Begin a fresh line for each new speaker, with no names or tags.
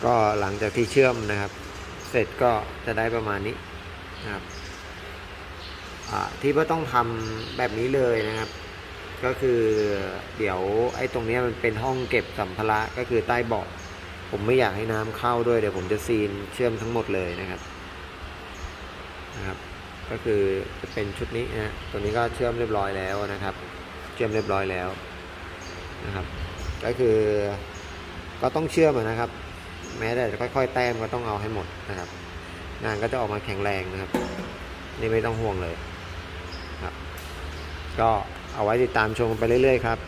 ก็หลังจากที่เชื่อมนะครับเสร็จก็จะได้ประมาณนี้นะครับที่ว่าต้องทำแบบนี้เลยนะครับก็คือเดี๋ยวไอ้ตรงนี้มันเป็นห้องเก็บสัมภาระก็คือใต้เบาะผมไม่อยากให้น้ำเข้าด้วยเดี๋ยวผมจะซีนเชื่อมทั้งหมดเลยนะครับก็คือจะเป็นชุดนี้นะตัวนี้ก็เชื่อมเรียบร้อยแล้วนะครับเชื่อมเรียบร้อยแล้วนะครับก็คือก็ต้องเชื่อมนะครับแม้แต่จะค่อยๆแต้มก็ต้องเอาให้หมดนะครับงานก็จะออกมาแข็งแรงนะครับนี่ไม่ต้องห่วงเลยครับก็เอาไว้ติดตามชมไปเรื่อยๆครับ